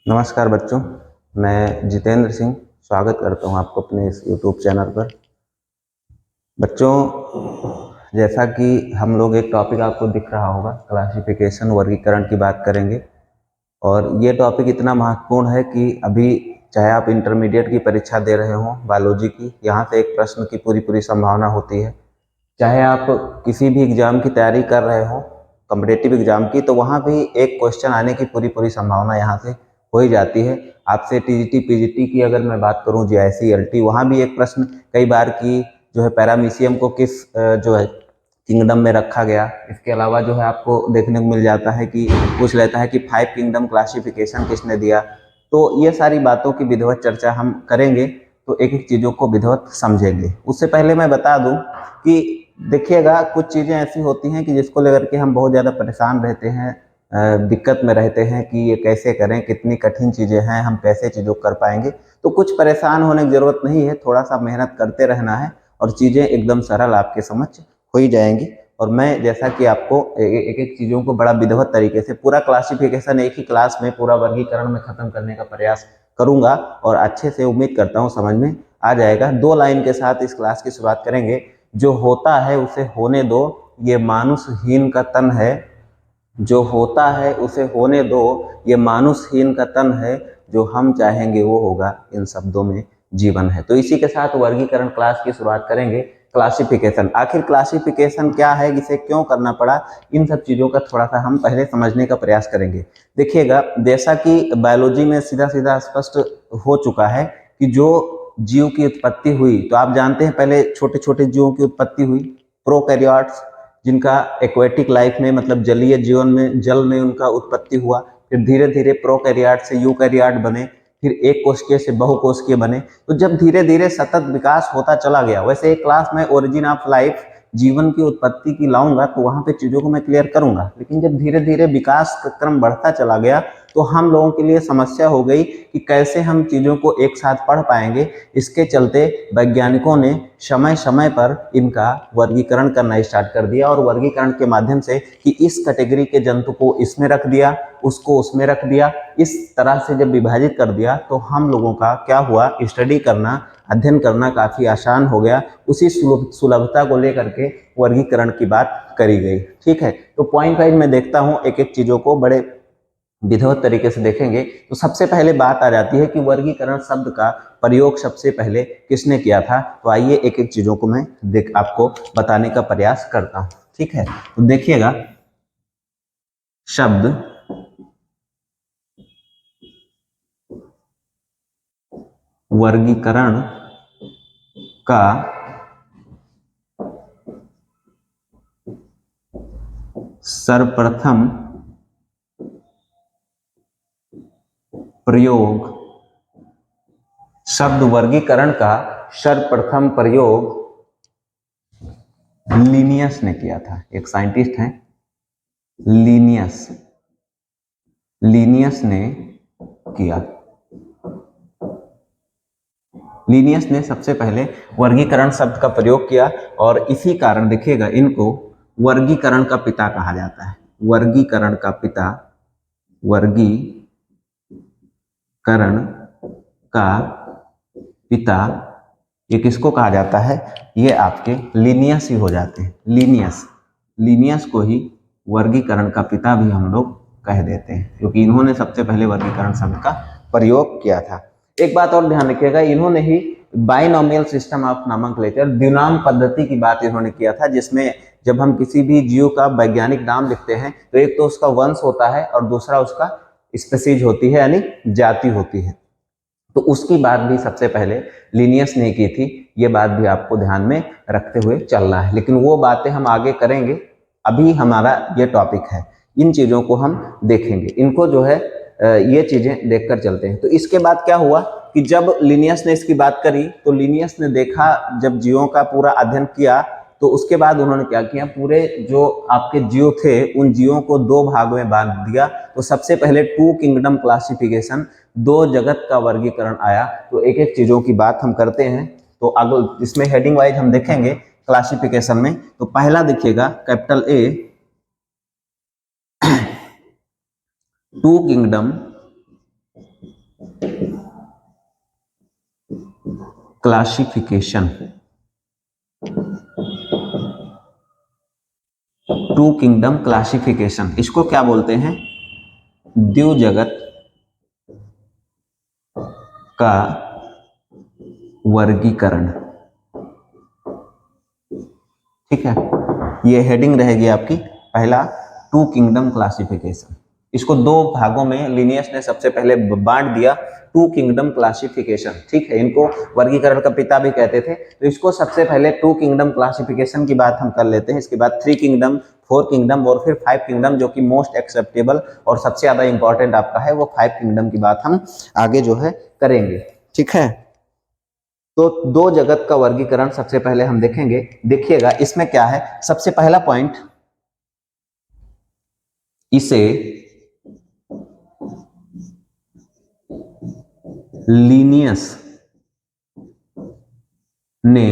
नमस्कार बच्चों, मैं जितेंद्र सिंह स्वागत करता हूं आपको अपने इस YouTube चैनल पर। बच्चों, जैसा कि हम लोग एक टॉपिक आपको दिख रहा होगा, क्लासिफिकेशन वर्गीकरण की बात करेंगे। और ये टॉपिक इतना महत्वपूर्ण है कि अभी चाहे आप इंटरमीडिएट की परीक्षा दे रहे हो बायोलॉजी की, यहाँ से एक प्रश्न की पूरी संभावना होती है। चाहे आप किसी भी एग्जाम की तैयारी कर रहे हो, कॉम्पिटेटिव एग्जाम की, तो वहाँ भी एक क्वेश्चन आने की पूरी संभावना यहाँ से हो ही जाती है। आपसे टीजीटी पीजीटी की अगर मैं बात करूँ, जीआईसी एलटी, वहाँ भी एक प्रश्न कई बार की जो है पैरामीशियम को किस जो है किंगडम में रखा गया। इसके अलावा जो है आपको देखने को मिल जाता है कि पूछ लेता है कि 5 किंगडम क्लासिफिकेशन किसने दिया। तो ये सारी बातों की विधिवत चर्चा हम करेंगे, तो एक एक चीज़ों को विधिवत समझेंगे। उससे पहले मैं बता दूं कि देखिएगा, कुछ चीज़ें ऐसी होती हैं कि जिसको लेकर के हम बहुत ज़्यादा परेशान रहते हैं, दिक्कत में रहते हैं कि ये कैसे करें, कितनी कठिन चीज़ें हैं, हम कैसे चीज़ों को कर पाएंगे। तो कुछ परेशान होने की ज़रूरत नहीं है, थोड़ा सा मेहनत करते रहना है और चीज़ें एकदम सरल आपके समझ हो ही जाएंगी। और मैं जैसा कि आपको एक एक चीज़ों को बड़ा विधिवत तरीके से पूरा क्लासिफिकेशन एक ही क्लास में पूरा वर्गीकरण में ख़त्म करने का प्रयास करूंगा और अच्छे से उम्मीद करता हूं समझ में आ जाएगा। 2 लाइन के साथ इस क्लास की शुरुआत करेंगे। जो होता है उसे होने दो, ये मानुषहीन का तन है। जो होता है उसे होने दो, ये मानुषहीन का तन है। जो हम चाहेंगे वो होगा, इन शब्दों में जीवन है। तो इसी के साथ वर्गीकरण क्लास की शुरुआत करेंगे। क्लासिफिकेशन, आखिर क्लासिफिकेशन क्या है, इसे क्यों करना पड़ा, इन सब चीज़ों का थोड़ा सा हम पहले समझने का प्रयास करेंगे। देखिएगा, जैसा कि बायोलॉजी में सीधा सीधा स्पष्ट हो चुका है कि जो जीव की उत्पत्ति हुई, तो आप जानते हैं पहले छोटे छोटे जीवों की उत्पत्ति हुई, प्रोकैरियोट्स, जिनका एक्वेटिक लाइफ में मतलब जलीय जीवन में जल में उनका उत्पत्ति हुआ। फिर धीरे धीरे प्रोकैरियोट से यूकैरियोट बने, फिर एक कोशिकीय से बहुकोशिकीय बने। तो जब धीरे धीरे सतत विकास होता चला गया, वैसे एक क्लास में ओरिजिन ऑफ लाइफ, जीवन की उत्पत्ति की लाऊंगा, तो वहां पे चीजों को मैं क्लियर करूंगा। लेकिन जब धीरे धीरे विकास का क्रम बढ़ता चला गया, तो हम लोगों के लिए समस्या हो गई कि कैसे हम चीजों को एक साथ पढ़ पाएंगे। इसके चलते वैज्ञानिकों ने समय समय पर इनका वर्गीकरण करना स्टार्ट कर दिया, और वर्गीकरण के माध्यम से कि इस कैटेगरी के जंतु को इसमें रख दिया, उसको उसमें रख दिया, इस तरह से जब विभाजित कर दिया, तो हम लोगों का क्या हुआ, स्टडी करना, अध्ययन करना काफी आसान हो गया। उसी सुलभता को लेकर के वर्गीकरण की बात करी गई। ठीक है, तो पॉइंट वाइज मैं देखता हूं, एक एक चीजों को बड़े विधिवत तरीके से देखेंगे। तो सबसे पहले बात आ जाती है कि वर्गीकरण शब्द का प्रयोग सबसे पहले किसने किया था। तो आइए एक एक चीजों को मैं आपको बताने का प्रयास करता हूं। ठीक है, तो देखिएगा, शब्द वर्गीकरण का सर्वप्रथम प्रयोग, शब्द वर्गीकरण का सर्वप्रथम प्रयोग लिनियस ने किया था। एक साइंटिस्ट हैं लिनियस, लिनियस ने किया। लिनियस ने सबसे पहले वर्गीकरण शब्द का प्रयोग किया, और इसी कारण देखिएगा इनको वर्गीकरण का पिता कहा जाता है। वर्गीकरण का पिता, वर्गीकरण का पिता, ये किसको कहा जाता है, ये आपके लिनियस ही हो जाते हैं। लिनियस, लिनियस को ही वर्गीकरण का पिता भी हम लोग कह देते हैं, क्योंकि इन्होंने सबसे पहले वर्गीकरण शब्द का प्रयोग किया था। एक बात और ध्यान रखिएगा, इन्होंने ही बाइनोमियल सिस्टम ऑफ नोमेनक्लेचर, द्विनाम पद्धति की बात इन्होंने किया था, जिसमें जब हम किसी भी जीव का वैज्ञानिक नाम लिखते हैं, तो एक तो उसका वंश होता है और दूसरा उसका स्पीसीज होती है, यानी जाति होती है। तो उसकी बात भी सबसे पहले लिनियस ने की थी। ये बात भी आपको ध्यान में रखते हुए चलना है, लेकिन वो बातें हम आगे करेंगे। अभी हमारा ये टॉपिक है, इन चीजों को हम देखेंगे, इनको जो है ये चीजें देखकर चलते हैं। तो इसके बाद क्या हुआ कि जब लिनियस ने इसकी बात करी, तो लिनियस ने देखा, जब जीवों का पूरा अध्ययन किया, तो उसके बाद उन्होंने क्या किया, पूरे जो आपके जीव थे उन जीवों को 2 भाग में बांट दिया। तो सबसे पहले 2 किंगडम क्लासिफिकेशन, 2 जगत का वर्गीकरण आया। तो एक एक चीजों की बात हम करते हैं। तो अगले इसमें हेडिंग वाइज हम देखेंगे क्लासिफिकेशन में। तो पहला देखिएगा, capital A, 2 kingdom classification, two kingdom classification, इसको क्या बोलते हैं? द्विजगत का वर्गीकरण। ठीक है, ये हेडिंग रहेगी आपकी। पहला, टू किंगडम क्लासिफिकेशन। इसको दो भागों में लिनियस ने सबसे पहले बांट दिया, टू किंगडम क्लासिफिकेशन। ठीक है, इनको वर्गीकरण का पिता भी कहते थे। तो इसको सबसे पहले टू किंगडम क्लासिफिकेशन की बात हम कर लेते हैं। इसके बाद थ्री किंगडम, फोर किंगडम और फिर फाइव किंगडम, जो कि मोस्ट एक्सेप्टेबल और सबसे ज्यादा इंपॉर्टेंट आपका है, वो फाइव किंगडम की बात हम आगे जो है करेंगे। ठीक है, तो दो जगत का वर्गीकरण सबसे पहले हम देखेंगे। देखिएगा इसमें क्या है। सबसे पहला पॉइंट, इसे लीनियस ने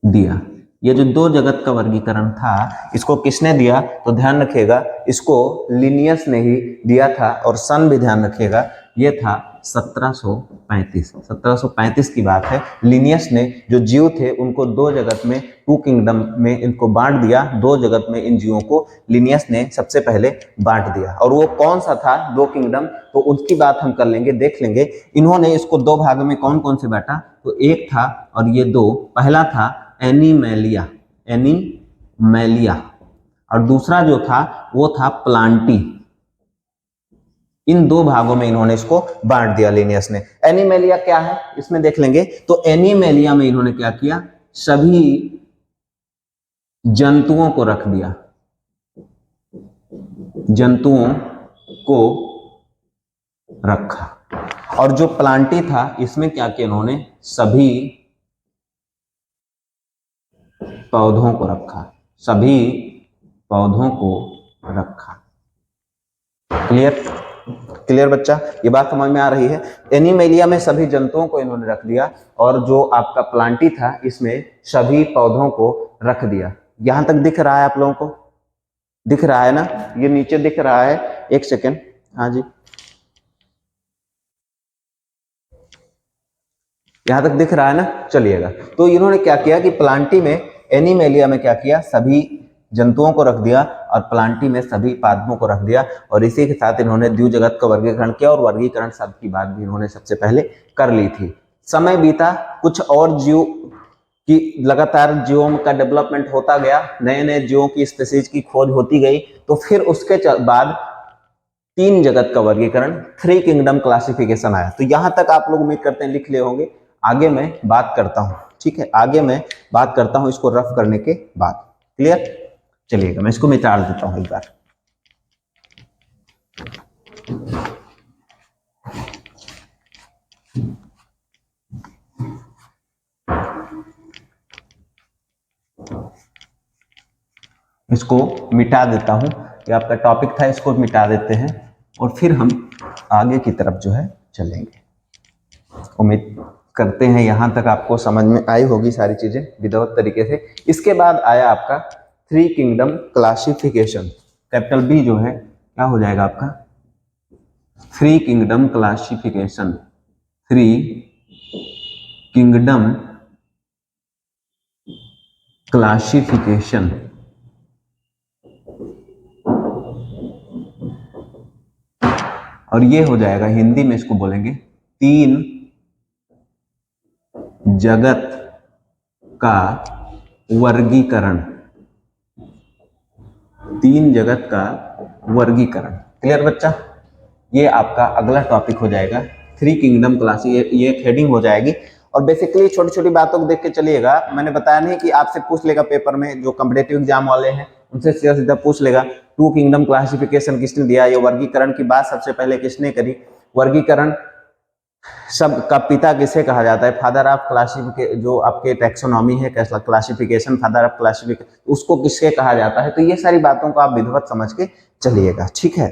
दिया। ये जो दो जगत का वर्गीकरण था, इसको किसने दिया? तो ध्यान रखिएगा, इसको लिनियस ने ही दिया था। और सन भी ध्यान रखिएगा, ये था 1735। 1735 की बात है। लिनियस ने जो जीव थे उनको दो जगत में, टू किंगडम में इनको बांट दिया। दो जगत में इन जीवों को लिनियस ने सबसे पहले बांट दिया। और वो कौन सा था दो किंगडम, तो उसकी बात हम कर लेंगे, देख लेंगे। इन्होंने इसको दो भाग में कौन कौन से बांटा, तो एक था और ये दो। पहला था एनीमेलिया, एनीमेलिया, और दूसरा जो था वो था प्लांटी। इन दो भागों में इन्होंने इसको बांट दिया लिनियस ने। एनीमेलिया क्या है इसमें देख लेंगे। तो एनीमेलिया में इन्होंने क्या किया, सभी जंतुओं को रख दिया, जंतुओं को रखा। और जो प्लांटी था इसमें क्या किया इन्होंने, सभी पौधों को रखा, सभी पौधों को रखा। क्लियर? क्लियर बच्चा, ये बात समझ में आ रही है। एनीमेलिया में सभी जंतुओं को इन्होंने रख दिया, और जो आपका प्लांटी था इसमें सभी पौधों को रख दिया। यहां तक दिख रहा है आप लोगों को? दिख रहा है ना? ये नीचे दिख रहा है, एक सेकेंड। हाँ जी, यहां तक दिख रहा है ना? चलिएगा, तो इन्होंने क्या किया कि प्लांटी में, एनीमेलिया में क्या किया, सभी जंतुओं को रख दिया, और प्लांटी में सभी पादपों को रख दिया। और इसी के साथ इन्होंने द्विजगत का वर्गीकरण किया, और वर्गीकरण शब्द की बात भी इन्होंने सबसे पहले कर ली थी। समय बीता, कुछ और जीव की लगातार जीवों का डेवलपमेंट होता गया, नए नए जीवों की स्पीसीज की खोज होती गई। तो फिर उसके बाद तीन जगत का वर्गीकरण, थ्री किंगडम क्लासिफिकेशन आया। तो यहां तक आप लोग उम्मीद करते हैं लिख लिए होंगे। आगे मैं बात करता हूं, ठीक है, आगे मैं बात करता हूं इसको रफ करने के बाद। क्लियर? चलिएगा, मैं इसको मिटा देता हूं एक बार। इसको मिटा देता हूं, ये आपका टॉपिक था, इसको मिटा देते हैं और फिर हम आगे की तरफ जो है चलेंगे। उम्मीद करते हैं यहां तक आपको समझ में आई होगी सारी चीजें विधिवत तरीके से। इसके बाद आया आपका three kingdom classification. Capital B जो है क्या हो जाएगा आपका, three kingdom classification. Three kingdom classification. और ये हो जाएगा, हिंदी में इसको बोलेंगे तीन जगत का वर्गीकरण। तीन जगत का वर्गीकरण। क्लियर बच्चा? ये आपका अगला टॉपिक हो जाएगा, थ्री किंगडम क्लास। ये एक हेडिंग हो जाएगी। और बेसिकली छोटी छोटी बातों को देख के चलिएगा। मैंने बताया नहीं कि आपसे पूछ लेगा पेपर में, जो कॉम्पिटिटिव एग्जाम वाले हैं उनसे सीधा सीधा पूछ लेगा, टू किंगडम क्लासिफिकेशन किसने दिया, ये वर्गीकरण की बात सबसे पहले किसने करी, वर्गीकरण सब का पिता किसे कहा जाता है, फादर ऑफ क्लासिफिकेशन, जो आपके टैक्सोनॉमी है क्लासिफिकेशन, फादर ऑफ क्लासिफिकेशन, उसको किसके कहा जाता है। तो ये सारी बातों को आप विधिवत समझ के चलिएगा, ठीक है।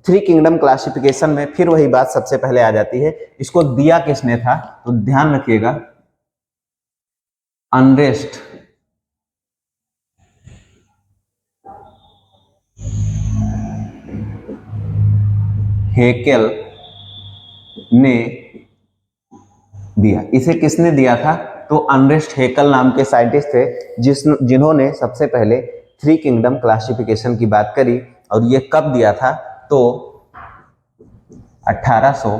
थ्री किंगडम क्लासिफिकेशन में फिर वही बात सबसे पहले आ जाती है, इसको दिया किसने था, तो ध्यान रखिएगा, अनरेस्ट हेकेल ने दिया। इसे किसने दिया था? तो अर्नेस्ट हैकेल नाम के साइंटिस्ट थे जिन्होंने सबसे पहले थ्री किंगडम क्लासिफिकेशन की बात करी। और ये कब दिया था? तो 1800,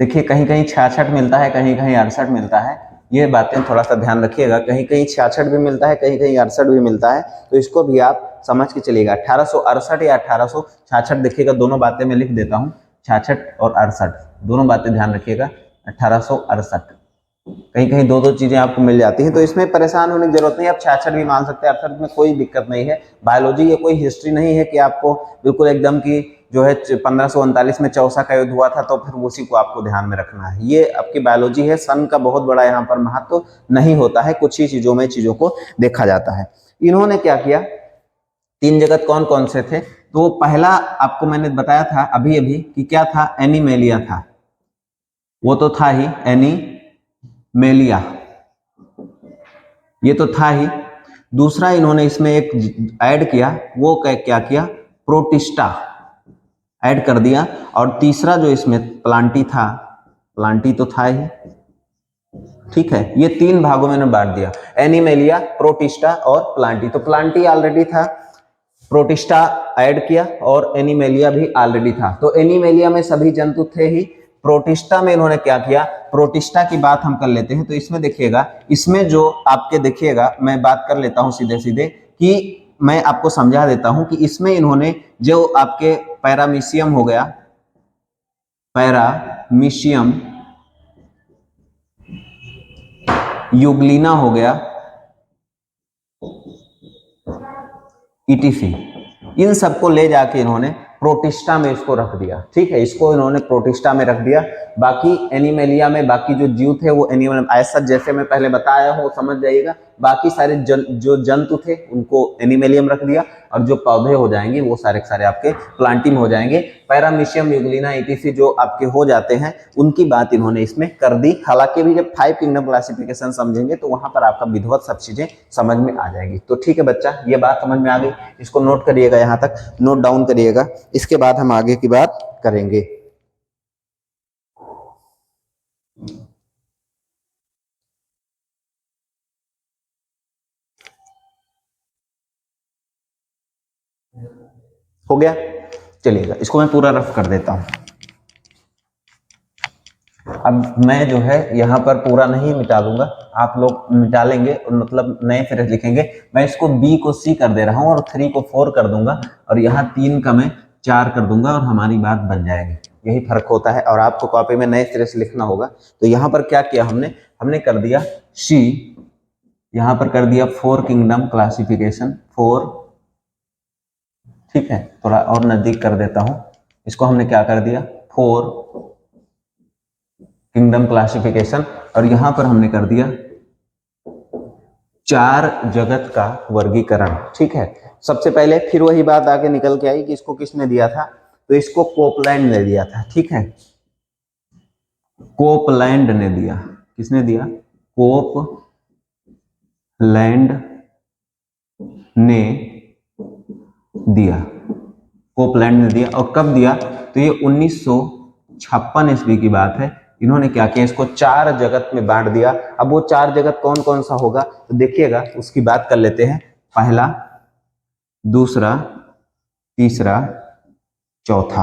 देखिए कहीं कहीं 66 मिलता है, कहीं कहीं 68 मिलता है, ये बातें थोड़ा सा ध्यान रखिएगा। कहीं कहीं 66 भी मिलता है, कहीं कहीं 68 भी मिलता है, तो इसको भी आप समझ के चलिएगा। 1868 या 1866, देखिएगा दोनों बातें मैं लिख देता हूँ, 66 और 68 दोनों बातें ध्यान रखिएगा। 1868, कहीं कहीं दो दो चीजें आपको मिल जाती हैं, तो इसमें परेशान होने की जरूरत नहीं। आप 66 भी मान सकते हैं, 68 में कोई दिक्कत नहीं है। बायोलॉजी ये कोई हिस्ट्री नहीं है कि आपको बिल्कुल एकदम की जो है 1539 में चौसा का युद्ध हुआ था तो फिर उसी को आपको ध्यान में रखना है। ये आपकी बायोलॉजी है, सन का बहुत बड़ा यहाँ पर महत्व तो नहीं होता है, कुछ ही चीजों में चीजों को देखा जाता है। इन्होंने क्या किया? तीन जगत कौन कौन से थे? तो पहला आपको मैंने बताया था अभी अभी कि क्या था? एनीमेलिया था, वो तो था ही, एनीमेलिया ये तो था ही। दूसरा इन्होंने इसमें एक ऐड किया, वो क्या किया? प्रोटिस्टा ऐड कर दिया। और तीसरा जो इसमें प्लांटी था, प्लांटी तो था ही, ठीक है। ये तीन भागों में बांट दिया, एनीमेलिया, प्रोटिस्टा और प्लांटी। तो प्लांटी ऑलरेडी था, प्रोटिस्टा ऐड किया और एनीमेलिया भी ऑलरेडी था। तो एनीमेलिया में सभी जंतु थे ही। प्रोटिस्टा में इन्होंने क्या किया? प्रोटिस्टा की बात हम कर लेते हैं। तो इसमें देखिएगा, इसमें जो आपके देखिएगा, मैं बात कर लेता हूं सीधे सीधे कि मैं आपको समझा देता हूं कि इसमें इन्होंने जो आपके पैरामीशियम हो गया, पैरामीशियम, यूग्लिना हो गया, ईटीसी, इन सबको ले जाके इन्होंने प्रोटिस्टा में इसको रख दिया, ठीक है। इसको इन्होंने प्रोटिस्टा में रख दिया। बाकी एनीमेलिया में बाकी जो जीव थे वो एनीमेलिया, ऐसा जैसे मैं पहले बताया हूँ समझ जाइएगा। बाकी सारे जो जंतु थे उनको एनीमेलियम रख दिया, और जो पौधे हो जाएंगे वो सारे सारे आपके प्लांटिंग हो जाएंगे। पैरामीशियम, यूग्लिना, ईटीसी जो आपके हो जाते हैं उनकी बात इन्होंने इसमें कर दी। हालांकि भी जब 5 किंगडम क्लासिफिकेशन समझेंगे तो वहां पर आपका विधिवत सब चीजें समझ में आ जाएगी। तो ठीक है बच्चा, ये बात समझ में आ गई, इसको नोट करिएगा, यहाँ तक नोट डाउन करिएगा। इसके बाद हम आगे की बात करेंगे। हो गया? चलिएगा, इसको मैं पूरा रफ कर देता हूं। अब मैं जो है यहाँ पर पूरा नहीं मिटा दूंगा, आप लोग मिटा लेंगे और मतलब नए फिर लिखेंगे। मैं इसको बी को सी कर दे रहा हूँ और 3 को 4 कर दूंगा, और यहाँ 3 का मैं 4 कर दूंगा, और हमारी बात बन जाएगी। यही फर्क होता है, और आपको कॉपी में नए सिरे से लिखना होगा। तो यहाँ पर क्या किया हमने कर दिया सी, यहाँ पर कर दिया 4 किंगडम क्लासिफिकेशन, 4, ठीक है। थोड़ा और नजदीक कर देता हूं, इसको हमने क्या कर दिया? 4 किंगडम क्लासिफिकेशन, और यहां पर हमने कर दिया 4 जगत का वर्गीकरण, ठीक है। सबसे पहले फिर वही बात आगे निकल के आई कि इसको किसने दिया था? तो इसको कोपलैंड ने दिया था, ठीक है। कोपलैंड ने दिया। किसने दिया? कोपलैंड ने दिया, कोपलैंड ने दिया। और कब दिया? तो ये 1956 ईस्वी की बात है। इन्होंने क्या किया? इसको 4 जगत में बांट दिया। अब वो 4 जगत कौन कौन सा होगा तो देखिएगा, उसकी बात कर लेते हैं। पहला, दूसरा, तीसरा, चौथा।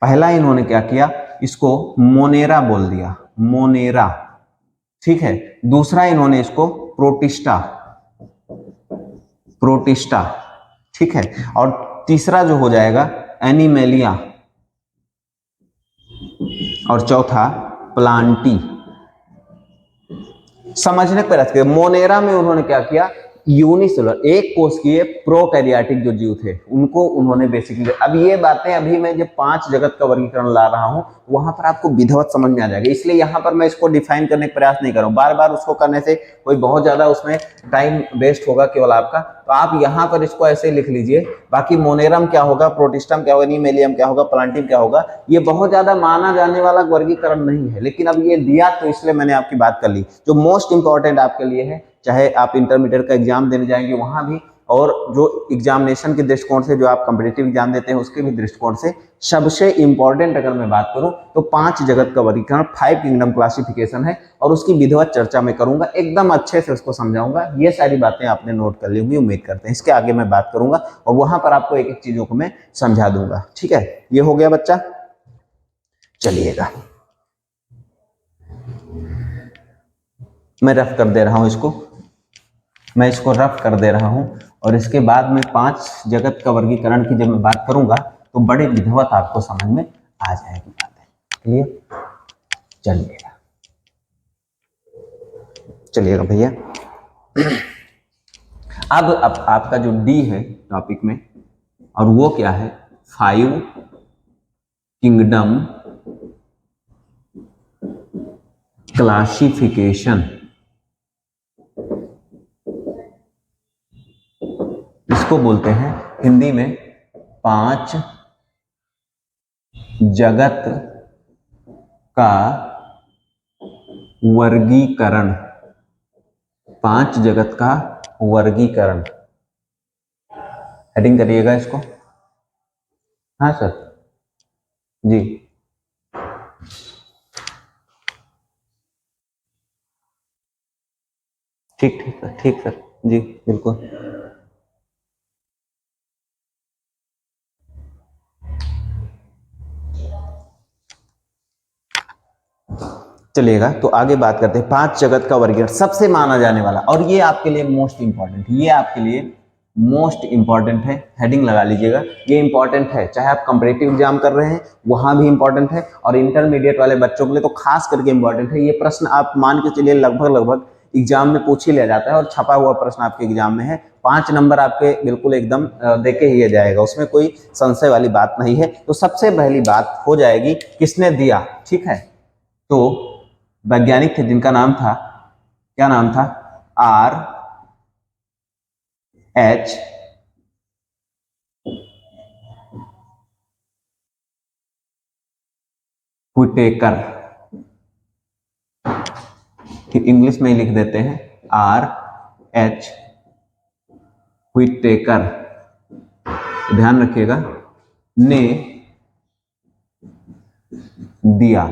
पहला इन्होंने क्या किया? इसको मोनेरा बोल दिया, मोनेरा, ठीक है। दूसरा इन्होंने इसको प्रोटिस्टा, प्रोटिस्टा, ठीक है। और तीसरा जो हो जाएगा एनीमेलिया, और चौथा प्लांटी। समझने पर रखिए, मोनेरा में उन्होंने क्या किया? यूनिसेलुलर, एक कोशिकीय प्रोकैरियोटिक जो जीव थे उनको उन्होंने बेसिकली, अब ये बातें अभी मैं जब 5 जगत का वर्गीकरण ला रहा हूं वहां पर आपको विधिवत समझ में आ जाएगा, इसलिए यहां पर मैं इसको डिफाइन करने का प्रयास नहीं कर रहा हूं। बार बार उसको करने से कोई बहुत ज्यादा उसमें टाइम वेस्ट होगा केवल आपका, तो आप यहां पर इसको ऐसे लिख लीजिए। बाकी मोनेरम क्या होगा, प्रोटिस्टम क्या होगा, एनीमेलियम क्या होगा, प्लांटिम क्या होगा, ये बहुत ज्यादा माना जाने वाला वर्गीकरण नहीं है, लेकिन अब ये दिया तो इसलिए मैंने आपकी बात कर ली। जो मोस्ट इंपॉर्टेंट आपके लिए है, चाहे आप इंटरमीडिएट का एग्जाम देने जाएंगे वहां भी, और जो एग्जामिनेशन के दृष्टिकोण से, जो आप कॉम्पिटिटिव एग्जाम देते हैं उसके भी दृष्टिकोण से सबसे इंपॉर्टेंट अगर मैं बात करूं तो 5 जगत का वर्गीकरण, 5 किंगडम क्लासिफिकेशन है और उसकी विधिवत चर्चा मैं करूंगा, एकदम अच्छे से उसको समझाऊंगा। ये सारी बातें आपने नोट कर ली होंगी उम्मीद करते हैं। इसके आगे मैं बात करूंगा और वहां पर आपको एक एक चीजों को मैं समझा दूंगा। ठीक है, ये हो गया बच्चा। चलिएगा, मैं रफ कर दे रहा हूं इसको, मैं इसको रफ कर दे रहा हूं और इसके बाद में 5 जगत का वर्गीकरण की जब मैं बात करूंगा तो बड़े विधिवत आपको समझ में आ जाएगी बातें। क्लियर? चलिएगा चलिएगा भैया। अब आपका जो डी है टॉपिक में, और वो क्या है, 5 किंगडम क्लासिफिकेशन। इसको बोलते हैं हिंदी में 5 जगत का वर्गीकरण। 5 जगत का वर्गीकरण, हेडिंग करिएगा इसको। हाँ सर जी, ठीक ठीक सर, ठीक सर जी, बिल्कुल। चलिएगा, तो आगे बात करते हैं 5 जगत का वर्गीकरण। सबसे माना जाने वाला, और ये आपके लिए मोस्ट इंपॉर्टेंट, ये आपके लिए मोस्ट इंपॉर्टेंट है, हेडिंग लगा लीजिएगा, ये इंपॉर्टेंट है। चाहे आप कंपटीटिव एग्जाम कर रहे हैं वहां भी इंपॉर्टेंट है, और इंटरमीडिएट वाले बच्चों के लिए तो खास करके इंपॉर्टेंट है। ये प्रश्न आप मान के चलिए लगभग एग्जाम में पूछ ही लिया जाता है, और छपा हुआ प्रश्न आपके एग्जाम में है। 5 नंबर आपके बिल्कुल एकदम देके ही जाएगा, उसमें कोई संशय वाली बात नहीं है। तो सबसे पहली बात हो जाएगी किसने दिया। ठीक है, तो वैज्ञानिक थे जिनका नाम था, क्या नाम था, R.H. व्हिटेकर। इंग्लिश में ही लिख देते हैं R.H. व्हिटेकर, ध्यान रखिएगा, ने दिया।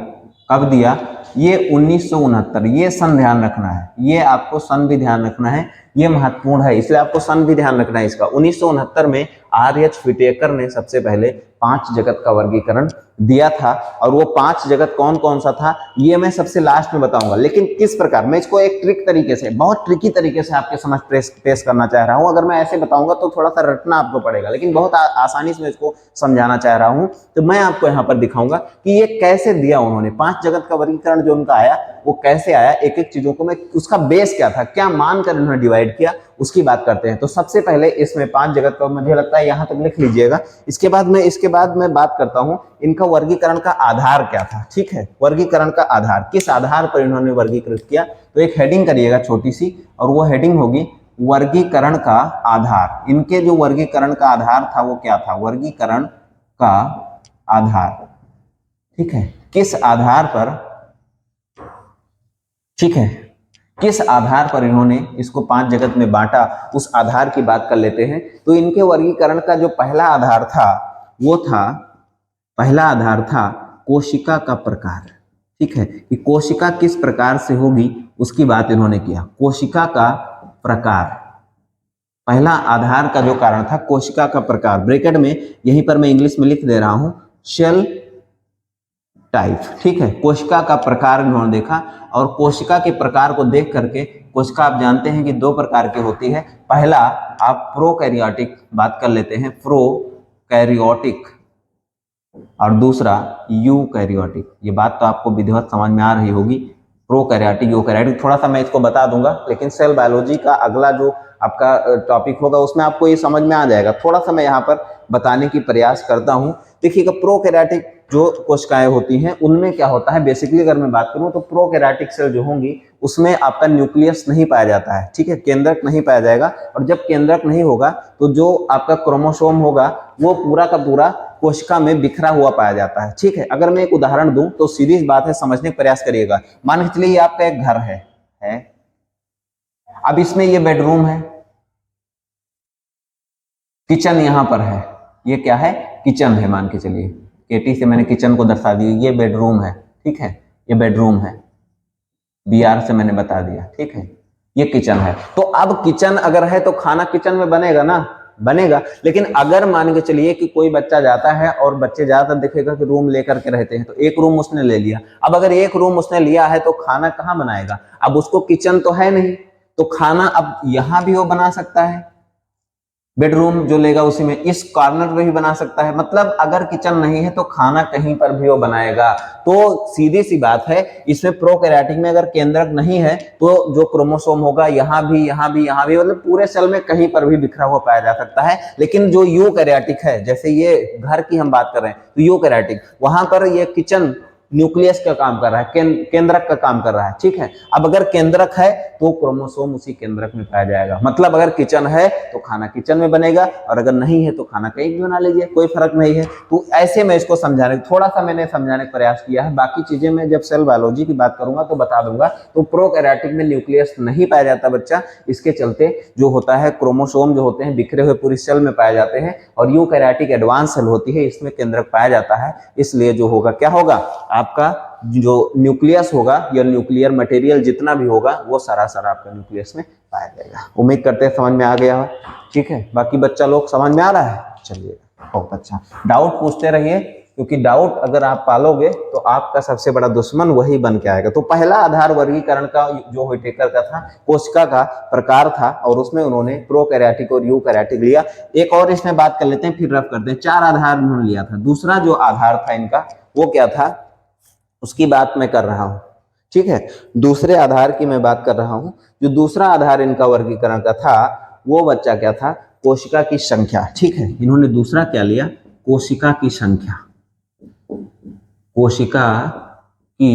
कब दिया? ये 1969, ये सन ध्यान रखना है, ये आपको सन भी ध्यान रखना है, ये महत्वपूर्ण है, इसलिए आपको सन भी ध्यान रखना है इसका। 1969 में R.H. व्हिटेकर ने सबसे पहले 5 जगत का वर्गीकरण दिया था, और वो 5 जगत कौन कौन सा था ये मैं सबसे लास्ट में बताऊंगा। लेकिन किस प्रकार, मैं इसको एक ट्रिक तरीके से, बहुत ट्रिकी तरीके से आपके समझ पेश करना चाह रहा हूं। अगर मैं ऐसे बताऊंगा तो थोड़ा सा रटना आपको पड़ेगा, लेकिन बहुत आसानी से मैं इसको समझाना चाह रहा हूं। तो मैं आपको यहाँ पर दिखाऊंगा कि ये कैसे दिया उन्होंने। 5 जगत का वर्गीकरण जो उनका आया वो कैसे आया, एक एक चीजों को मैं, उसका बेस क्या था, क्या मानकर उन्होंने डिवाइड किया, उसकी बात करते हैं। तो सबसे पहले इसमें 5 जगत का, मुझे लगता है यहां तक लिख लीजिएगा। इसके बाद मैं बात करता हूं इनका वर्गीकरण का आधार क्या था। ठीक है, वर्गीकरण का आधार, किस आधार पर इन्होंने वर्गीकृत किया। तो एक हेडिंग करिएगा छोटी सी, और वो हेडिंग होगी वर्गीकरण का आधार। इनके जो वर्गीकरण का आधार था वो क्या था, वर्गीकरण का आधार। ठीक है, किस आधार पर, ठीक है, किस आधार पर इन्होंने इसको 5 जगत में बांटा, उस आधार की बात कर लेते हैं। तो इनके वर्गीकरण का जो पहला आधार था वो था, पहला आधार था कोशिका का प्रकार। ठीक है, कि कोशिका किस प्रकार से होगी उसकी बात इन्होंने किया, कोशिका का प्रकार। पहला आधार का जो कारण था कोशिका का प्रकार, ब्रैकेट में यहीं पर मैं इंग्लिश में लिख दे रहा हूं, सेल टाइप। ठीक है, कोशिका का प्रकार इन्होंने देखा, और कोशिका के प्रकार को देख करके, कोशिका आप जानते हैं कि 2 प्रकार की होती है। पहला आप प्रोकैरियोटिक बात कर लेते हैं, प्रोकैरियोटिक, और दूसरा यूकैरियोटिक। ये बात तो आपको विधिवत समझ में आ रही होगी, प्रोकैरियोटिक यूकैरियोटिक। थोड़ा सा मैं इसको बता दूंगा, लेकिन सेल बायोलॉजी का अगला जो आपका टॉपिक होगा उसमें आपको ये समझ में आ जाएगा। थोड़ा सा मैं यहाँ पर बताने की प्रयास करता हूँ। देखिएगा, प्रोकैरियोटिक जो कोशिकाएं होती हैं उनमें क्या होता है, बेसिकली अगर मैं बात करूं तो प्रोकैरियोटिक सेल जो होंगी उसमें आपका न्यूक्लियस नहीं पाया जाता है। ठीक है, केंद्रक नहीं पाया जाएगा, और जब केंद्रक नहीं होगा तो जो आपका क्रोमोसोम होगा वो पूरा का पूरा कोशिका में बिखरा हुआ पाया जाता है। ठीक है, अगर मैं एक उदाहरण दूं तो सीधी बात है, समझने का प्रयास करिएगा। मान के चलिए ये आपका एक घर है, अब इसमें ये बेडरूम है, किचन यहाँ पर है, ये क्या है, किचन है, मान के चलिए केटी से मैंने किचन को दर्शा दिया, ये बेडरूम है, ठीक है, ये बेडरूम है, BR से मैंने बता दिया, ठीक है, ये किचन है। तो अब किचन अगर है तो खाना किचन में बनेगा ना, बनेगा। लेकिन अगर मान के चलिए कि कोई बच्चा जाता है और बच्चे ज्यादातर देखेगा कि रूम लेकर के रहते हैं, तो एक रूम उसने ले लिया। अब अगर एक रूम उसने लिया है तो खाना कहाँ बनाएगा, अब उसको किचन तो है नहीं, तो खाना अब यहां भी वो बना सकता है, बेडरूम जो लेगा उसी में, इस कॉर्नर में भी बना सकता है। मतलब अगर किचन नहीं है तो खाना कहीं पर भी वो बनाएगा। तो सीधी सी बात है, इसमें प्रोकैरियोटिक में अगर केंद्रक नहीं है तो जो क्रोमोसोम होगा यहाँ भी, यहाँ भी, यहाँ भी, मतलब पूरे सेल में कहीं पर भी बिखरा हुआ पाया जा सकता है। लेकिन जो यूकैरियोटिक है, जैसे ये घर की हम बात कर रहे हैं, तो यूकैरियोटिक वहां पर ये किचन न्यूक्लियस का काम कर रहा है, केंद्रक का काम कर रहा है, ठीक है। अब अगर केंद्रक है तो क्रोमोसोम उसी केंद्रक में पाया जाएगा। मतलब अगर किचन है तो खाना किचन में बनेगा, और अगर नहीं है तो खाना कहीं भी बना लीजिए, कोई फर्क नहीं है। तो ऐसे मैं इसको समझाने, थोड़ा सा मैंने समझाने का प्रयास किया है, बाकी चीजें मैं जब सेल बायोलॉजी की बात करूंगा तो बता दूंगा। तो प्रोकैरियोटिक में न्यूक्लियस नहीं पाया जाता बच्चा, इसके चलते जो होता है क्रोमोसोम जो होते हैं बिखरे हुए पूरी सेल में पाए जाते हैं, और यूकैरियोटिक एडवांस सेल होती है, इसमें केंद्रक पाया जाता है। इसलिए जो होगा, क्या होगा, आपका जो न्यूक्लियस होगा या न्यूक्लियर मटेरियल जितना भी होगा वो सारा आपका न्यूक्लियस में पाया जाएगा। उम्मीद करते हैं समझ में आ गया है, ठीक है। बाकी बच्चा लोग समझ में आ रहा है, चलिए बहुत अच्छा। डाउट पूछते रहिए, क्योंकि डाउट अगर आप पालोगे तो आपका सबसे बड़ा दुश्मन वही बन के आएगा। तो पहला आधार वर्गीकरण का जो व्हिटेकर का था, कोशिका का प्रकार था, और उसमें उन्होंने प्रोकैरियोटिक और यूकैरियोटिक लिया। एक और इसमें बात कर लेते हैं, फिर रफ करते हैं। 4 आधार उन्होंने लिया था। दूसरा जो आधार था इनका वो क्या था, उसकी बात मैं कर रहा हूं, ठीक है। दूसरे आधार की मैं बात कर रहा हूं। जो दूसरा आधार इनका वर्गीकरण का था वो बच्चा क्या था, कोशिका की संख्या, ठीक है। इन्होंने दूसरा क्या लिया, कोशिका की संख्या, कोशिका की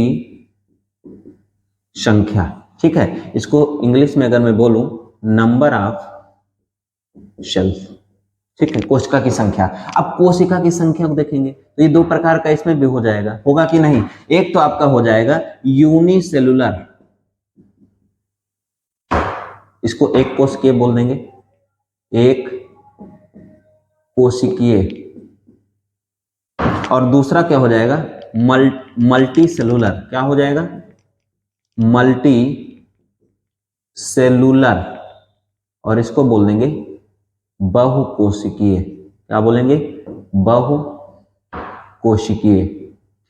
संख्या, ठीक है। इसको इंग्लिश में अगर मैं बोलूं, नंबर ऑफ सेल्स, ठीक है, कोशिका की संख्या। अब कोशिका की संख्या को देखेंगे तो ये 2 प्रकार का इसमें भी हो जाएगा, होगा कि नहीं। एक तो आपका हो जाएगा यूनिसेलुलर, इसको एक कोशिकीय बोल देंगे, एक कोशिकीय। और दूसरा क्या हो जाएगा, मल्टी सेलुलर। क्या हो जाएगा, मल्टी सेलुलर, और इसको बोल देंगे बहुकोशिकीय। क्या बोलेंगे, बहुकोशिकीय,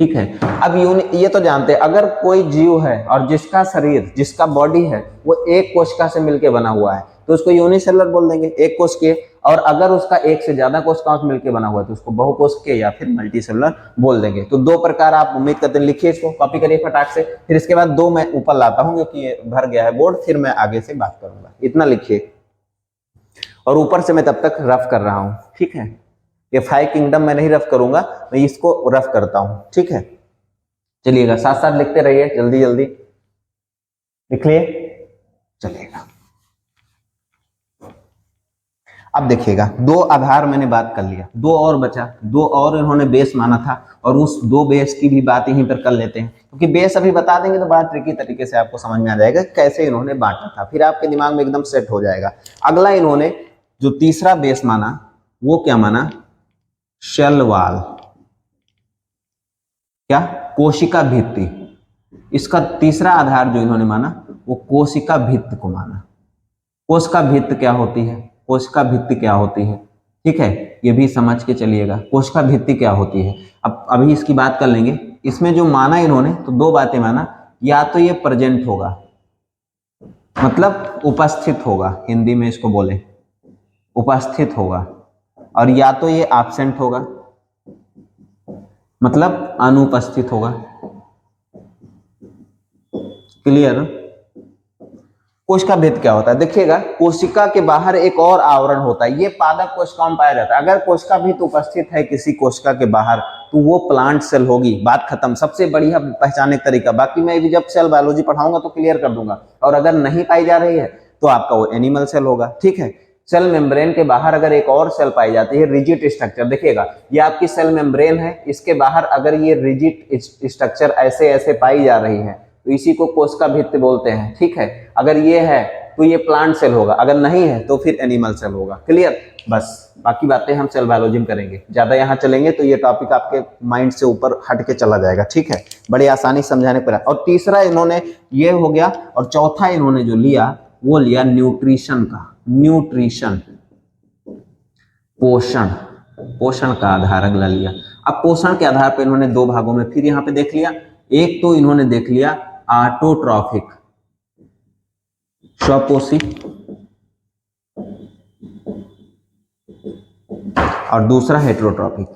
ठीक है। अब ये तो जानते हैं, अगर कोई जीव है और जिसका शरीर, जिसका बॉडी है वो एक कोशिका से मिलकर बना हुआ है तो उसको यूनिसेलुलर बोल देंगे, एक कोशिकीय। और अगर उसका एक से ज्यादा कोशिकाओं से मिलकर बना हुआ है तो उसको बहुकोशिकीय या फिर मल्टीसेलुलर बोल देंगे। तो 2 प्रकार आप उम्मीद करते हैं, लिखिए, इसको कॉपी करिए फटाक से। फिर इसके बाद 2 मैं ऊपर लाता हूं क्योंकि ये भर गया है बोर्ड, फिर मैं आगे से बात करूंगा। इतना लिखिए, और ऊपर से मैं तब तक रफ कर रहा हूं, ठीक है। ये 5 किंगडम मैं नहीं रफ करूंगा, मैं इसको रफ करता हूं, ठीक है। चलिएगा, साथ साथ लिखते रहिए, जल्दी जल्दी लिख लिए, चलिएगा। अब देखिएगा, 2 आधार मैंने बात कर लिया, 2 और बचा, 2 और इन्होंने बेस माना था, और उस 2 बेस की भी बात यहीं पर कर लेते हैं, क्योंकि बेस अभी बता देंगे तो बात ट्रिकी तरीके से आपको समझ में आ जाएगा कैसे इन्होंने बांटा था, फिर आपके दिमाग में एकदम सेट हो जाएगा। अगला इन्होंने जो तीसरा बेस माना वो क्या माना, सेल वॉल, क्या, कोशिका भित्ति। इसका तीसरा आधार जो इन्होंने माना वो कोशिका भित्ति को माना। कोशिका भित्ति क्या होती है, कोशिका भित्ति क्या होती है, ठीक है, ये भी समझ के चलिएगा, कोशिका भित्ति क्या होती है। अब अभी इसकी बात कर लेंगे। इसमें जो माना इन्होंने तो 2 बातें माना, या तो ये प्रेजेंट होगा, मतलब उपस्थित होगा, हिंदी में इसको बोले उपस्थित होगा, और या तो ये एब्सेंट होगा, मतलब अनुपस्थित होगा। क्लियर। कोशिका भेद क्या होता है, देखिएगा, कोशिका के बाहर एक और आवरण होता है, ये पादप कोशिकाओं में पाया जाता है। अगर कोशिका भी तो उपस्थित है किसी कोशिका के बाहर तो वो प्लांट सेल होगी, बात खत्म। सबसे बढ़िया पहचाने का तरीका, बाकी मैं भी जब सेल बायोलॉजी पढ़ाऊंगा तो क्लियर कर दूंगा। और अगर नहीं पाई जा रही है तो आपका वो एनिमल सेल होगा, ठीक है। सेल मेम्ब्रेन के बाहर अगर एक और सेल पाई जाती है, रिजिड स्ट्रक्चर, देखिएगा ये आपकी सेल मेम्ब्रेन है, इसके बाहर अगर ये रिजिड स्ट्रक्चर ऐसे ऐसे पाई जा रही है तो इसी को कोशिका भित्ति बोलते हैं, ठीक है। अगर ये है तो ये प्लांट सेल होगा, अगर नहीं है तो फिर एनिमल सेल होगा। क्लियर? बस बाकी बातें हम सेल बायोलॉजी में करेंगे। ज्यादा यहाँ चलेंगे तो ये टॉपिक आपके माइंड से ऊपर हट के चला जाएगा। ठीक है, बड़ी आसानी से समझाने पर। और तीसरा इन्होंने ये हो गया, और चौथा इन्होंने जो लिया वो लिया न्यूट्रिशन का। न्यूट्रिशन, पोषण, पोषण का आधार अगला लिया। अब पोषण के आधार पर इन्होंने दो भागों में फिर यहाँ पे देख लिया। एक तो इन्होंने देख लिया ऑटोट्रॉफिक, स्वपोषी, और दूसरा हेटेरोट्रॉफिक।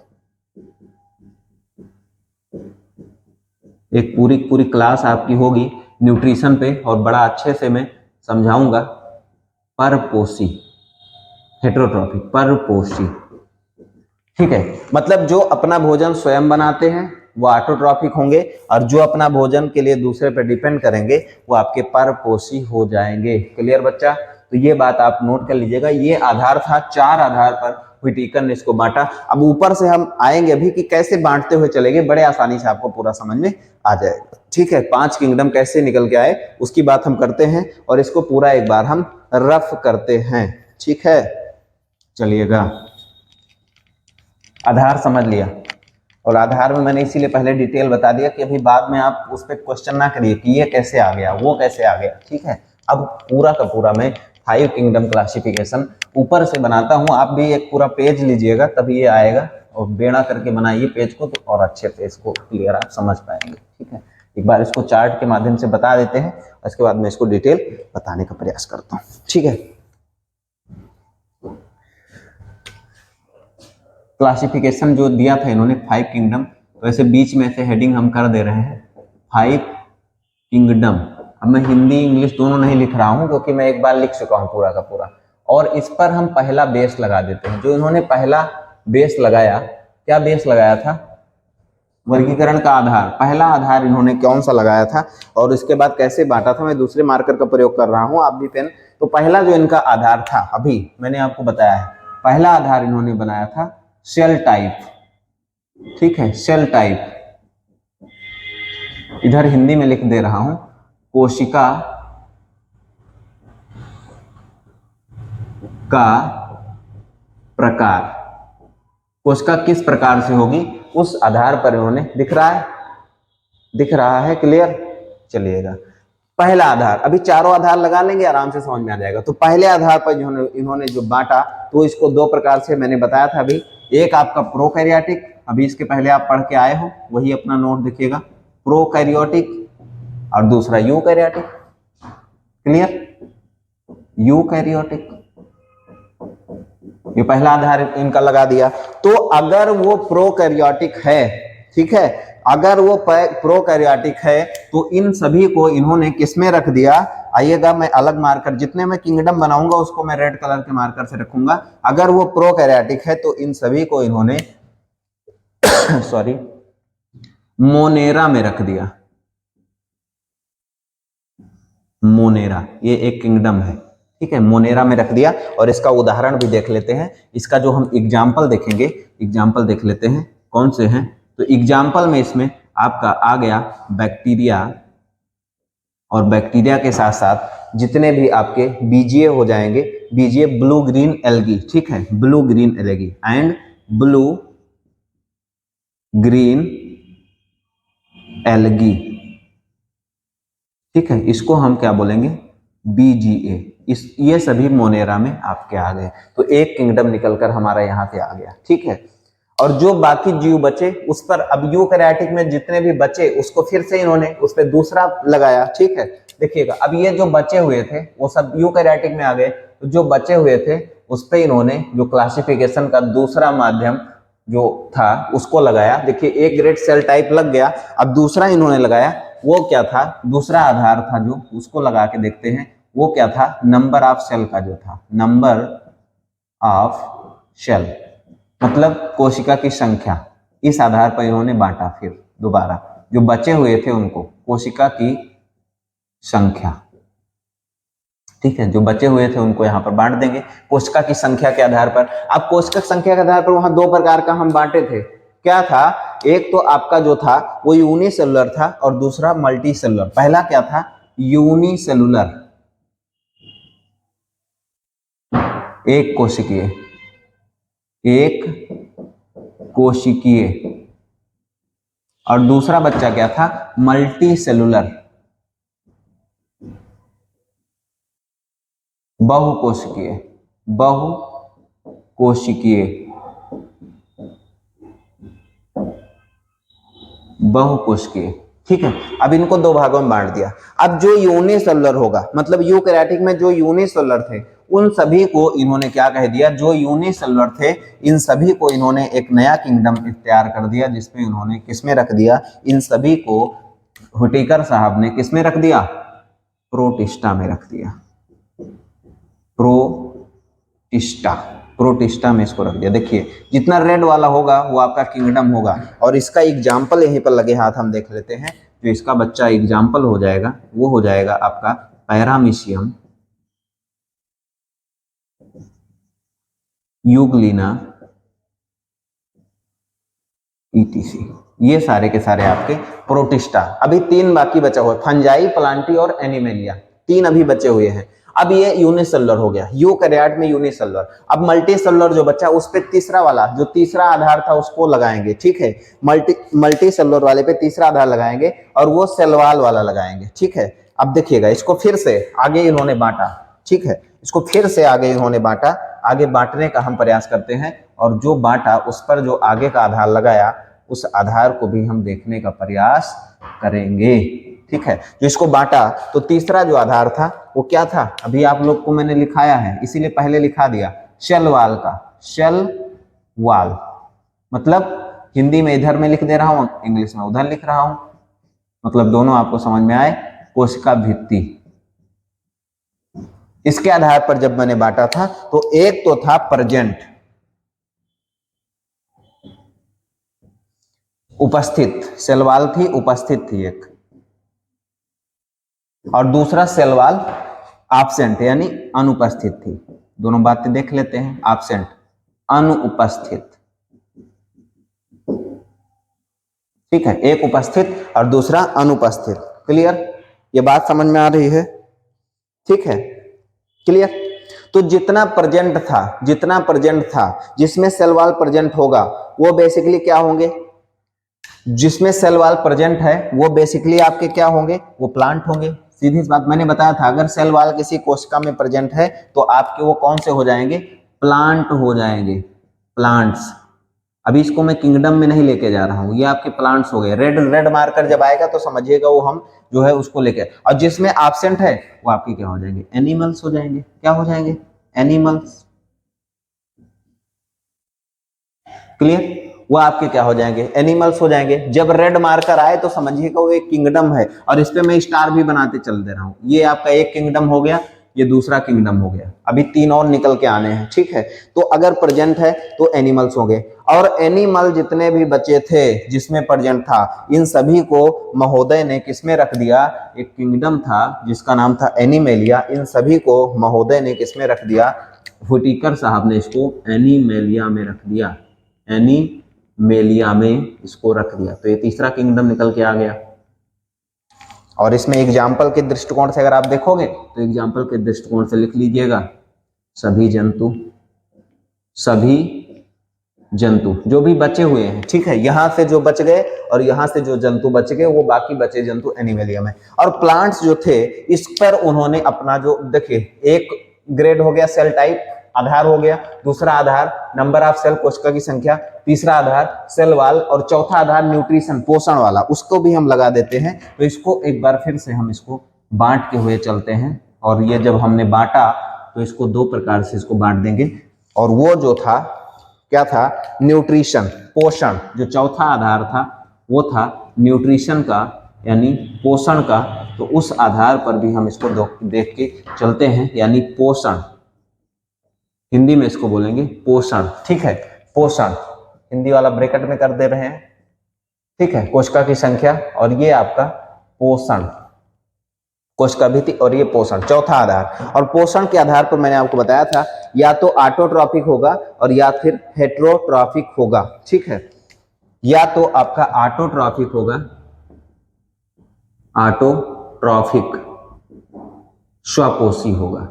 एक पूरी क्लास आपकी होगी न्यूट्रिशन पे, और बड़ा अच्छे से मैं समझाऊंगा। परपोषी, हेटेरोट्रॉफिक, परपोषी। ठीक है, मतलब जो अपना भोजन स्वयं बनाते हैं वो ऑटोट्रॉफिक होंगे, और जो अपना भोजन के लिए दूसरे पर डिपेंड करेंगे वो आपके परपोषी हो जाएंगे। क्लियर बच्चा? तो ये बात आप नोट कर लीजिएगा। ये आधार था, 4 आधार पर व्हिटेकर ने इसको बांटा। अब ऊपर से हम आएंगे अभी कि कैसे बांटते हुए चलेंगे, बड़े आसानी से आपको पूरा समझ में आ जाएगा। ठीक है, 5 किंगडम कैसे निकल के आए उसकी बात हम करते हैं, और इसको पूरा एक बार हम रफ करते हैं। ठीक है, चलिएगा। आधार समझ लिया, और आधार में मैंने इसीलिए पहले डिटेल बता दिया कि अभी बाद में आप उस पर क्वेश्चन ना करिए कि ये कैसे आ गया, वो कैसे आ गया। ठीक है, अब पूरा का पूरा मैं 5 किंगडम क्लासिफिकेशन ऊपर से बनाता हूँ। आप भी एक पूरा पेज लीजिएगा तभी ये आएगा, और बेड़ा करके बनाइए पेज को, तो और अच्छे से इसको क्लियर आप समझ पाएंगे। ठीक है, एक बार इसको चार्ट के माध्यम से बता देते हैं, उसके बाद मैं इसको डिटेल बताने का प्रयास करता हूँ। ठीक है, क्लासिफिकेशन जो दिया था इन्होंने 5 किंगडम, तो ऐसे बीच में ऐसे हेडिंग हम कर दे रहे हैं 5 किंगडम। अब मैं हिंदी इंग्लिश दोनों नहीं लिख रहा हूं क्योंकि मैं एक बार लिख चुका हूं पूरा का पूरा, और इस पर हम पहला बेस लगा देते हैं। जो इन्होंने पहला बेस लगाया, क्या बेस लगाया था? वर्गीकरण का आधार। पहला आधार इन्होंने कौन सा लगाया था और इसके बाद कैसे बांटा था, मैं दूसरे मार्कर का प्रयोग कर रहा हूं, आप भी पेन। तो पहला जो इनका आधार था, अभी मैंने आपको बताया है, पहला आधार इन्होंने बनाया था सेल टाइप। ठीक है, सेल टाइप, इधर हिंदी में लिख दे रहा हूं, कोशिका का प्रकार। कोशिका किस प्रकार से होगी उस आधार पर इन्होंने, दिख रहा है क्लियर? चलिएगा, पहला आधार, अभी चारों आधार लगा लेंगे, आराम से समझ में आ जाएगा। तो पहले आधार पर इन्होंने जो बांटा, तो इसको दो प्रकार से मैंने बताया था अभी। एक आपका प्रोकैरियोटिक, अभी इसके पहले आप पढ़ के आए हो, वही अपना नोट देखिएगा, प्रोकैरियोटिक, और दूसरा यूकैरियोटिक। क्लियर? यूकैरियोटिक, ये पहला आधार इनका लगा दिया। तो अगर वो प्रोकैरियोटिक है, ठीक है, अगर वो प्रोकैरियोटिक है तो इन सभी को इन्होंने किसमें रख दिया? आइएगा, मैं अलग मार्कर, जितने मैं किंगडम बनाऊंगा उसको मैं रेड कलर के मार्कर से रखूंगा। अगर वो प्रोकैरियोटिक है तो इन सभी को इन्होंने सॉरी मोनेरा में रख दिया। मोनेरा, ये एक किंगडम है। ठीक है, मोनेरा में रख दिया, और इसका उदाहरण भी देख लेते हैं। इसका जो हम एग्जाम्पल देखेंगे, एग्जाम्पल देख लेते हैं कौन से हैं। तो एग्जाम्पल में इसमें आपका आ गया बैक्टीरिया, और बैक्टीरिया के साथ साथ जितने भी आपके बीजीए हो जाएंगे, बीजीए ब्लू ग्रीन एल्गी। ठीक है, blue green algae and blue green algae. ठीक है, इसको हम क्या बोलेंगे? बीजीए। ये सभी मोनेरा में आपके आ गए, तो एक किंगडम निकलकर हमारा यहाँ पे आ गया। ठीक है, और जो बाकी जीव बचे उस पर, अब यूकैरियोटिक में जितने भी बचे उसको फिर से इन्होंने उस पर दूसरा लगाया। ठीक है, देखिएगा, अब ये जो बचे हुए थे वो सब यूकैरियोटिक में आ गए, तो जो बचे हुए थे उस पर इन्होंने जो क्लासिफिकेशन का दूसरा माध्यम जो था उसको लगाया। देखिए, एक ग्रेड सेल टाइप लग गया, अब दूसरा इन्होंने लगाया, वो क्या था? दूसरा आधार था जो, उसको लगा के देखते हैं वो क्या था? नंबर ऑफ सेल का जो था, नंबर ऑफ सेल, मतलब कोशिका की संख्या। इस आधार पर इन्होंने बांटा, फिर दोबारा जो बचे हुए थे उनको कोशिका की संख्या। ठीक है, जो बचे हुए थे उनको यहाँ पर बांट देंगे कोशिका की संख्या के आधार पर। अब कोशिका संख्या के आधार पर वहां दो प्रकार का हम बांटे थे, क्या था? एक तो आपका जो था वो यूनिसेलुलर था, और दूसरा मल्टी सेलुलर। पहला क्या था? यूनिसेलुलर, एक कोशिकीय, एक कोशिकीय। और दूसरा बच्चा क्या था, मल्टी सेलुलर, बहुकोशिकीय, बहुकोशिकीय, बहुकोशिकीय। ठीक है, अब इनको दो भागों में बांट दिया। अब जो यूनिसेलुलर होगा, मतलब यूकैरियोटिक में जो यूनिसेलुलर थे उन सभी को इन्होंने क्या कह दिया, जो यूनिसेलुलर थे इन सभी को इन्होंने एक नया किंगडम इख्तियार कर दिया, जिसमें इन्होंने किसमें रख दिया, इन सभी को हुटिकर साहब ने किसमें रख दिया, प्रोटिस्टा में रख दिया, प्रोटिस्टा, प्रोटिस्टा में इसको रख दिया। देखिए जितना रेड वाला होगा वो आपका किंगडम होगा, और इसका एग्जाम्पल यहीं पर लगे हाथ हम देख लेते हैं। जो इसका बच्चा एग्जाम्पल हो जाएगा वो हो जाएगा आपका पैरामीशियम, यूग्लिना, ईटीसी। ये सारे के सारे आपके प्रोटिस्टा। अभी तीन बाकी बचा हुआ, फंजाई, प्लांटी और एनिमेलिया, तीन अभी बचे हुए हैं। अब ये यूनिसेलुलर हो गया, यूकैरियोट में यूनिसेलुलर। अब मल्टीसेलुलर जो बच्चा उस पे तीसरा वाला जो तीसरा आधार था उसको लगाएंगे। ठीक है, मल्टी सेलुलर वाले पे तीसरा आधार लगाएंगे और वो सेलवाल वाला लगाएंगे। ठीक है, अब देखिएगा इसको फिर से आगे इन्होंने बांटा। ठीक है, इसको फिर से आगे इन्होंने बांटा, आगे बांटने का हम प्रयास करते हैं, और जो बांटा उस पर जो आगे का आधार लगाया उस आधार को भी हम देखने का प्रयास करेंगे। ठीक है, जो इसको बांटा तो तीसरा जो आधार था वो क्या था, अभी आप लोग को मैंने लिखाया है इसीलिए पहले लिखा दिया, शेल वाल का, शेल वाल। मतलब हिंदी में इधर में लिख दे रहा हूं, इंग्लिश में उधर लिख रहा हूं, मतलब दोनों आपको समझ में आए। कोशिका भित्ति, इसके आधार पर जब मैंने बांटा था तो एक तो था प्रेजेंट, उपस्थित, सेलवाल थी उपस्थित थी एक, और दूसरा सेलवाल एब्सेंट यानी अनुपस्थित थी। दोनों बातें देख लेते हैं, एब्सेंट अनुपस्थित। ठीक है, एक उपस्थित और दूसरा अनुपस्थित। क्लियर, ये बात समझ में आ रही है? ठीक है, क्लियर। तो जितना प्रेजेंट था जिसमें सेलवाल प्रेजेंट होगा वो बेसिकली क्या होंगे, जिसमें सेल वाल प्रेजेंट है वो बेसिकली आपके क्या होंगे, वो प्लांट होंगे। सीधी सी बात, मैंने बताया था अगर सेल वाल किसी कोशिका में प्रेजेंट है तो आपके वो कौन से हो जाएंगे, प्लांट हो जाएंगे, प्लांट्स। अभी इसको मैं किंगडम में नहीं लेके जा रहा हूं, ये आपके प्लांट्स हो गए। रेड रेड मार्कर जब आएगा तो समझिएगा वो हम जो है उसको लेके, और जिसमें एब्सेंट है वो आपके क्या हो जाएंगे, एनिमल्स हो जाएंगे। क्या हो जाएंगे, एनिमल्स। क्लियर, वो आपके क्या हो जाएंगे, एनिमल्स हो जाएंगे। जब रेड मार्कर आए तो समझिएगा वो एक किंगडम है, और इस पे मैं स्टार भी बनाते चल दे रहा हूं। ये आपका एक किंगडम हो गया, ये दूसरा किंगडम हो गया, अभी तीन और निकल के आने हैं। ठीक है, तो अगर प्रेजेंट है तो एनिमल्स हो गए, और एनिमल जितने भी बचे थे जिसमें प्रेजेंट था इन सभी को महोदय ने किसमें रख दिया, एक किंगडम था जिसका नाम था एनिमेलिया, इन सभी को महोदय ने किसमें रख दिया, हुटिकर साहब ने इसको एनिमेलिया में रख दिया, एनिमेलिया में इसको रख दिया। तो ये तीसरा किंगडम निकल के आ गया। और इसमें एग्जाम्पल के दृष्टिकोण से अगर आप देखोगे तो एग्जाम्पल के दृष्टिकोण से लिख लीजिएगा, सभी जंतु जो भी बचे हुए हैं। ठीक है, यहां से जो बच गए और यहां से जो जंतु बच गए वो बाकी बचे जंतु एनिमेलिया में। और प्लांट्स जो थे इस पर उन्होंने अपना जो, देखिए एक ग्रेड हो गया सेल टाइप, आधार हो गया, दूसरा आधार नंबर ऑफ सेल, कोशिका की संख्या, तीसरा आधार सेल वाल, और चौथा आधार न्यूट्रिशन, पोषण वाला, उसको भी हम लगा देते हैं। तो इसको एक बार फिर से हम इसको बांट के हुए चलते हैं, और ये जब हमने बांटा तो इसको दो प्रकार से इसको बांट देंगे। और वो जो था क्या था, न्यूट्रिशन, पोषण। जो चौथा आधार था वो था न्यूट्रिशन का यानी पोषण का, तो उस आधार पर भी हम इसको देख के चलते हैं, यानी पोषण, हिंदी में इसको बोलेंगे पोषण। ठीक है, पोषण हिंदी वाला ब्रैकेट में कर दे रहे हैं। ठीक है, कोशिका की संख्या और ये आपका पोषण, कोशिका भित्ति और ये पोषण, चौथा आधार। और पोषण के आधार पर मैंने आपको बताया था या तो ऑटोट्रॉफिक होगा और या फिर हेटेरोट्रॉफिक होगा। ठीक है, या तो आपका ऑटोट्रॉफिक होगा, ऑटोट्रॉफिक स्वपोषी होगा,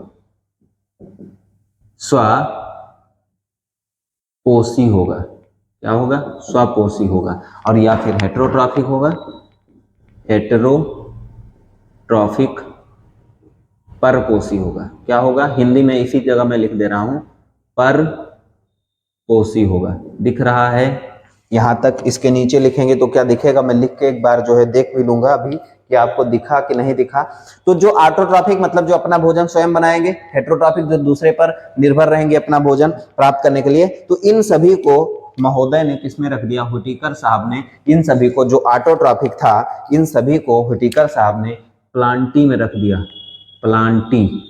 स्वपोषी होगा। क्या होगा? स्वपोषी होगा। और या फिर हेटेरोट्रॉफिक होगा, हेटेरोट्रॉफिक परपोषी होगा। क्या होगा? हिंदी में इसी जगह मैं लिख दे रहा हूं, परपोषी होगा। दिख रहा है? यहां तक इसके नीचे लिखेंगे तो क्या दिखेगा? मैं लिख के एक बार जो है देख भी लूंगा अभी कि आपको दिखा कि नहीं दिखा। तो जो ऑटोट्रॉफिक मतलब जो अपना भोजन स्वयं बनाएंगे, हेटेरोट्रॉफिक जो दूसरे पर निर्भर रहेंगे अपना भोजन प्राप्त करने के लिए, तो इन सभी को महोदय ने किसमें रख दिया? हुटीकर साहब ने इन सभी को, जो ऑटोट्रॉफिक था, इन सभी को हुटीकर साहब ने प्लांटी में रख दिया। प्लांटी,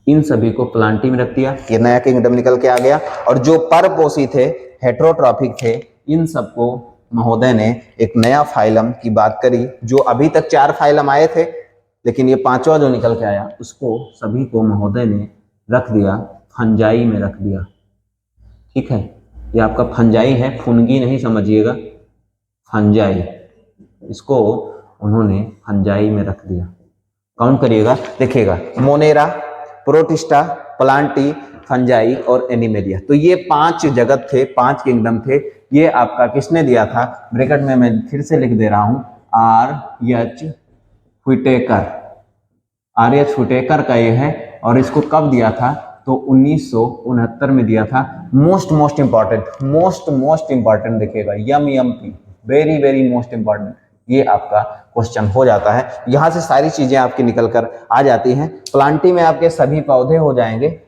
इन सभी को प्लांटी में रख दिया। ये नया किंगडम निकल के आ गया। और जो परपोषी थे, हेटेरोट्रॉफिक थे, इन सबको महोदय ने एक नया फाइलम की बात करी। जो अभी तक 4 फाइलम आए थे, लेकिन ये 5वां जो निकल के आया, उसको सभी को महोदय ने रख दिया, फंजाई में रख दिया। ठीक है, ये आपका फंजाई है, फुनगी नहीं समझिएगा, फंजाई। इसको उन्होंने फंजाई में रख दिया। काउंट करिएगा, देखिएगा, मोनेरा, प्रोटिस्टा, प्लांटी, फंजाई और एनिमेलिया। तो ये 5 जगत थे, 5 किंगडम थे। ये आपका किसने दिया था? ब्रैकेट में मैं फिर से लिख दे रहा हूं, R.H. व्हिटेकर। R.H. व्हिटेकर का ये है। और इसको कब दिया था? तो 1969 में दिया था। मोस्ट इंपॉर्टेंट देखिएगा, YMP, very very most important. ये आपका क्वेश्चन हो जाता है। यहां से सारी चीजें आपकी निकल कर आ जाती हैं। प्लांटी में आपके सभी पौधे हो जाएंगे।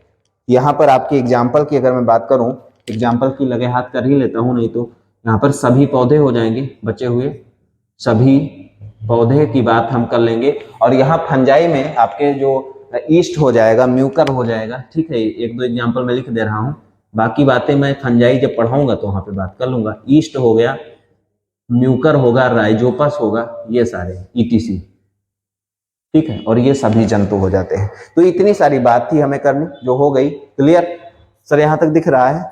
यहाँ पर आपकी एग्जाम्पल की अगर मैं बात करूं, एग्जाम्पल की लगे हाथ कर ही लेता हूं, नहीं तो यहाँ पर सभी पौधे हो जाएंगे, बचे हुए सभी पौधे की बात हम कर लेंगे। और यहाँ फंजाई में आपके जो ईस्ट हो जाएगा, म्यूकर हो जाएगा। ठीक है, 1-2 एग्जाम्पल मैं लिख दे रहा हूँ, बाकी बातें मैं फंजाई जब पढ़ाऊंगा तो वहां पे बात कर लूंगा। ईस्ट हो गया, म्यूकर होगा, राइजोपस होगा, ये सारे ETC। ठीक है, और ये सभी जंतु हो जाते हैं। तो इतनी सारी बात थी हमें करनी, जो हो गई। Clear sir? यहां तक दिख रहा है?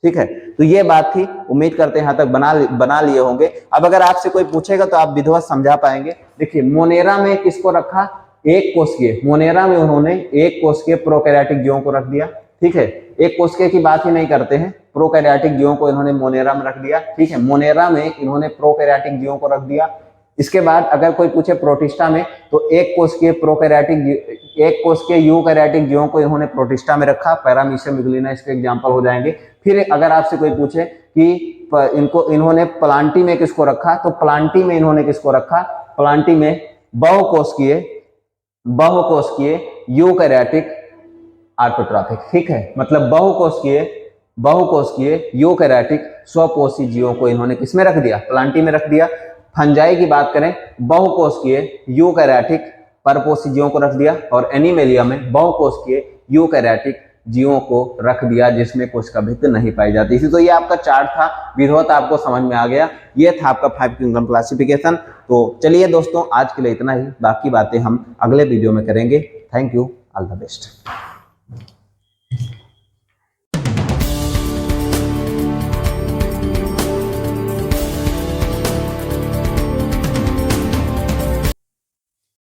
ठीक है, तो ये बात थी। उम्मीद करते हैं यहां तक बना लिए होंगे। अब अगर आपसे कोई पूछेगा तो आप विधिवत समझा पाएंगे। देखिए, मोनेरा में किसको रखा? एक कोशिकीय। मोनेरा में उन्होंने एक कोशिकीय प्रोकैरियोटिक जीवों को रख दिया। ठीक है, एक कोशिकीय की बात ही नहीं करते हैं, प्रोकैरियोटिक जीवों को इन्होंने मोनेरा में रख दिया। ठीक है, मोनेरा में इन्होंने प्रोकैरियोटिक जीवों को रख दिया। इसके बाद अगर कोई पूछे प्रोटिस्टा में, तो एक कोशिकीय यूकैरियोटिक जीवों को इन्होंने प्रोटिस्टा में रखा। पैरामीशियम यूग्लिना इसके एग्जांपल हो जाएंगे। फिर अगर आपसे कोई पूछे कि इन्होंने प्लांटी में किसको रखा, तो प्लांटी में इन्होंने किसको रखा? प्लांटी में बहुकोशिकीय यूकैरियोटिक ऑटोट्रॉफिक। ठीक है, मतलब बहुकोशिकीय यूकैरियोटिक स्वपोषी जीवों को इन्होंने किसमें रख दिया? प्लांटी में रख दिया। फंजाई की बात करें, बहुकोशिकीय यूकैरियोटिक परपोषी जीवों को रख दिया। और एनिमेलिया में बहुकोशिकीय यूकैरियोटिक जीवों को रख दिया, जिसमें कोशिका भित्ति नहीं पाई जाती थी। तो ये आपका चार्ट था, विधिवत आपको समझ में आ गया। ये था आपका 5 किंगडम क्लासिफिकेशन। तो चलिए दोस्तों, आज के लिए इतना ही, बाकी बातें हम अगले वीडियो में करेंगे। Thank you, all the best.